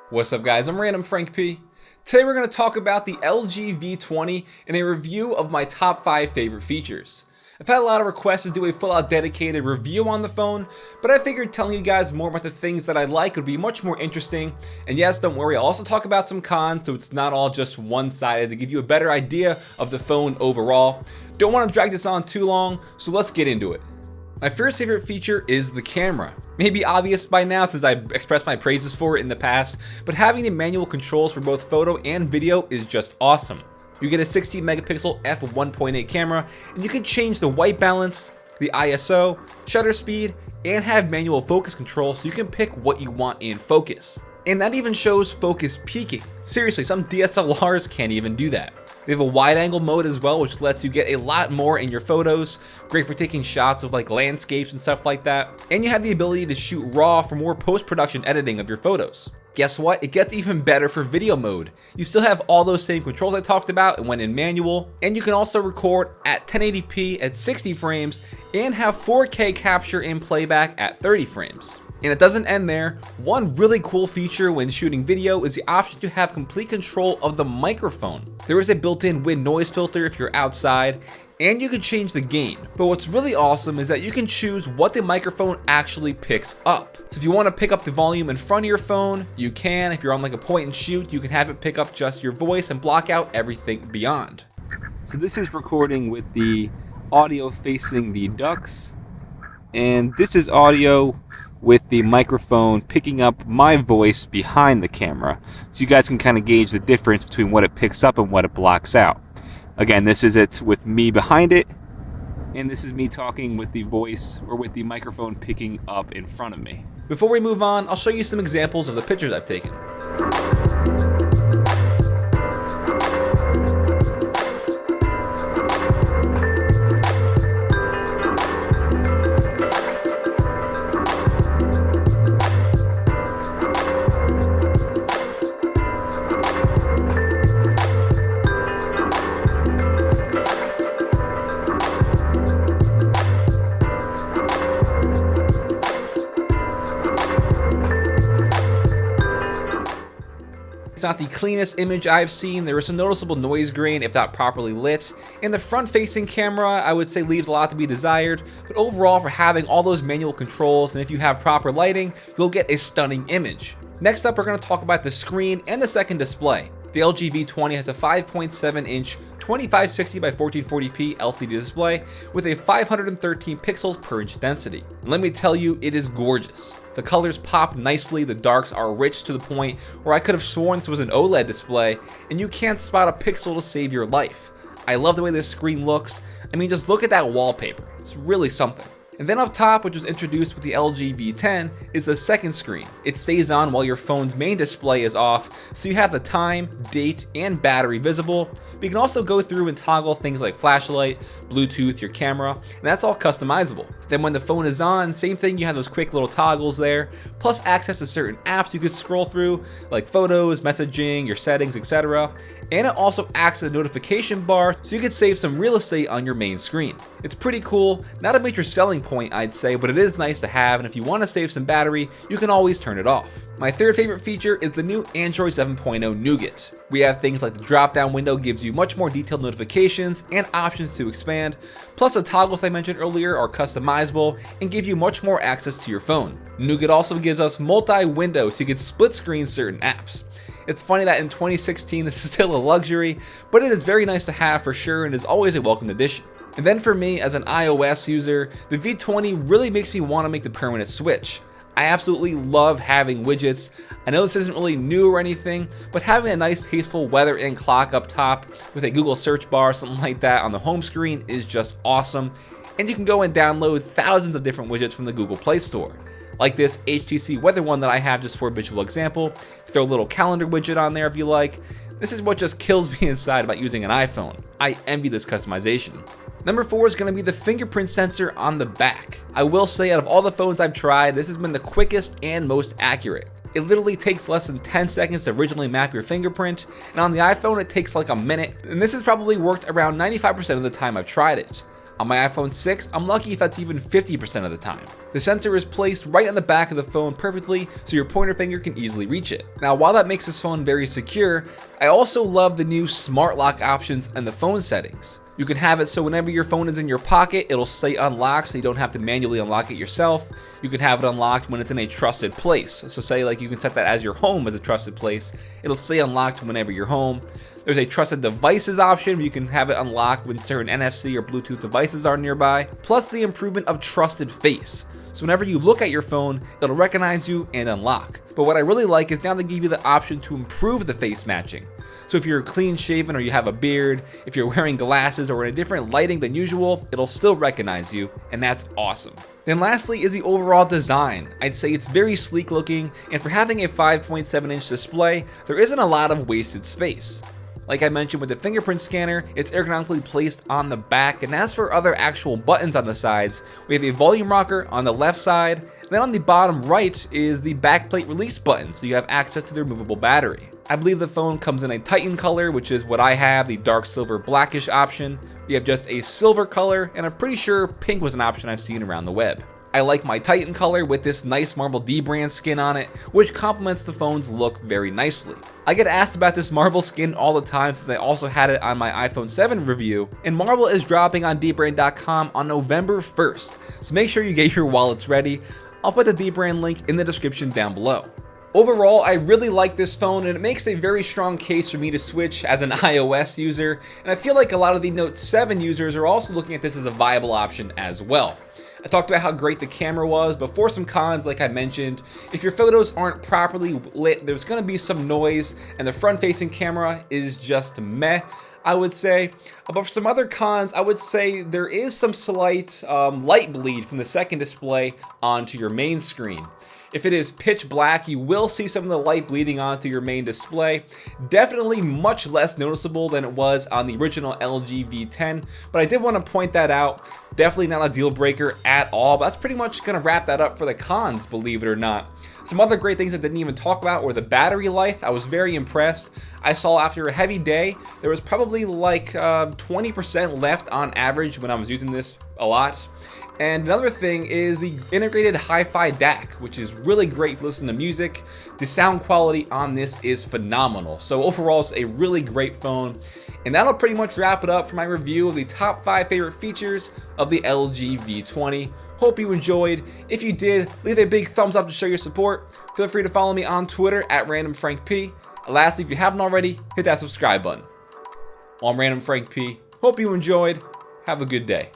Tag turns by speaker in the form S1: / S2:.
S1: What's up guys, I'm randomfrankp. Today we're going to talk about the LG V20 and a review of my top 5 favorite features. I've had a lot of requests to do a full out dedicated review on the phone, but I figured telling you guys more about the things that I like would be much more interesting. And yes, don't worry, I'll also talk about some cons so it's not all just one-sided, to give you a better idea of the phone overall. Don't want to drag this on too long, so let's get into it. My first favorite feature is the camera. Maybe obvious by now since I've expressed my praises for it in the past, but having the manual controls for both photo and video is just awesome. You get a 16 megapixel f1.8 camera, and you can change the white balance, the ISO, shutter speed, and have manual focus control so you can pick what you want in focus. And that even shows focus peaking. Seriously, some DSLRs can't even do that. They have a wide angle mode as well, which lets you get a lot more in your photos. Great for taking shots of like landscapes and stuff like that. And you have the ability to shoot RAW for more post-production editing of your photos. Guess what? It gets even better for video mode. You still have all those same controls I talked about when in manual, and you can also record at 1080p at 60 frames and have 4K capture and playback at 30 frames. And it doesn't end there. One really cool feature when shooting video is the option to have complete control of the microphone. There is a built-in wind noise filter if you're outside, and you can change the gain. But what's really awesome is that you can choose what the microphone actually picks up. So if you want to pick up the volume in front of your phone, you can. If you're on like a point and shoot, you can have it pick up just your voice and block out everything beyond. So this is recording with the audio facing the ducks, and this is audio with the microphone picking up my voice behind the camera, so you guys can kind of gauge the difference between what it picks up and what it blocks out. Again, this is it with me behind it, and this is me talking with the voice or with the microphone picking up in front of me. Before we move on, I'll show you some examples of the pictures I've taken. It's not the cleanest image I've seen. There is some noticeable noise grain if not properly lit, and the front-facing camera I would say leaves a lot to be desired, but overall for having all those manual controls and if you have proper lighting, you'll get a stunning image. Next up, we're going to talk about the screen and the second display. The LG V20 has a 5.7-inch 2560 by 1440p LCD display with a 513 pixels per inch density. And let me tell you, it is gorgeous. The colors pop nicely, the darks are rich to the point where I could have sworn this was an OLED display, and you can't spot a pixel to save your life. I love the way this screen looks. I mean, just look at that wallpaper. It's really something. And then up top, which was introduced with the LG V10, is the second screen. It stays on while your phone's main display is off, so you have the time, date, and battery visible. But you can also go through and toggle things like flashlight, Bluetooth, your camera, and that's all customizable. Then when the phone is on, same thing, you have those quick little toggles there, plus access to certain apps you could scroll through, like photos, messaging, your settings, etc. And it also acts as a notification bar, so you could save some real estate on your main screen. It's pretty cool, not a major selling point I'd say, but it is nice to have, and if you want to save some battery, you can always turn it off. My third favorite feature is the new Android 7.0 Nougat. We have things like the drop-down window gives you much more detailed notifications and options to expand, plus the toggles I mentioned earlier are customizable and give you much more access to your phone. Nougat also gives us multi-window so you can split screen certain apps. It's funny that in 2016 this is still a luxury, but it is very nice to have for sure and is always a welcome addition. And then for me, as an iOS user, the V20 really makes me want to make the permanent switch. I absolutely love having widgets. I know this isn't really new or anything, but having a nice tasteful weather and clock up top with a Google search bar, something like that on the home screen is just awesome. And you can go and download thousands of different widgets from the Google Play Store. Like this HTC weather one that I have just for a visual example. Throw a little calendar widget on there if you like. This is what just kills me inside about using an iPhone. I envy this customization. Number 4 is going to be the fingerprint sensor on the back. I will say out of all the phones I've tried, this has been the quickest and most accurate. It literally takes less than 10 seconds to originally map your fingerprint, and on the iPhone it takes like a minute, and this has probably worked around 95% of the time I've tried it. On my iPhone 6, I'm lucky if that's even 50% of the time. The sensor is placed right on the back of the phone perfectly, so your pointer finger can easily reach it. Now, while that makes this phone very secure, I also love the new smart lock options and the phone settings. You can have it so whenever your phone is in your pocket, it'll stay unlocked so you don't have to manually unlock it yourself. You can have it unlocked when it's in a trusted place. So say like you can set that as your home as a trusted place. It'll stay unlocked whenever you're home. There's a trusted devices option where you can have it unlocked when certain NFC or Bluetooth devices are nearby. Plus the improvement of trusted face. So whenever you look at your phone, it'll recognize you and unlock. But what I really like is now they give you the option to improve the face matching. So if you're clean shaven or you have a beard, if you're wearing glasses or in a different lighting than usual, it'll still recognize you, and that's awesome. Then lastly is the overall design. I'd say it's very sleek looking, and for having a 5.7-inch display, there isn't a lot of wasted space. Like I mentioned with the fingerprint scanner, it's ergonomically placed on the back, and as for other actual buttons on the sides, we have a volume rocker on the left side, and then on the bottom right is the backplate release button, so you have access to the removable battery. I believe the phone comes in a Titan color, which is what I have, the dark silver blackish option. We have just a silver color, and I'm pretty sure pink was an option I've seen around the web. I like my Titan color with this nice marble D-brand skin on it, which complements the phone's look very nicely. I get asked about this marble skin all the time since I also had it on my iPhone 7 review, and marble is dropping on dbrand.com on November 1st, so make sure you get your wallets ready. I'll put the dbrand link in the description down below. Overall, I really like this phone, and it makes a very strong case for me to switch as an iOS user, and I feel like a lot of the Note 7 users are also looking at this as a viable option as well. I talked about how great the camera was, but for some cons, like I mentioned, if your photos aren't properly lit, there's going to be some noise, and the front-facing camera is just meh, I would say. But for some other cons, I would say there is some slight light bleed from the second display onto your main screen. If it is pitch black, you will see some of the light bleeding onto your main display. Definitely much less noticeable than it was on the original LG V10, but I did want to point that out. Definitely not a deal breaker at all, but that's pretty much going to wrap that up for the cons, believe it or not. Some other great things I didn't even talk about were the battery life. I was very impressed. I saw after a heavy day, there was probably like 20% left on average when I was using this a lot. And another thing is the integrated hi-fi DAC, which is really great if you listen to music. The sound quality on this is phenomenal. So overall, it's a really great phone. And that'll pretty much wrap it up for my review of the top 5 favorite features of the LG V20. Hope you enjoyed. If you did, leave a big thumbs up to show your support. Feel free to follow me on Twitter at randomfrankp. And lastly, if you haven't already, hit that subscribe button. I'm Random Frank P. Hope you enjoyed. Have a good day.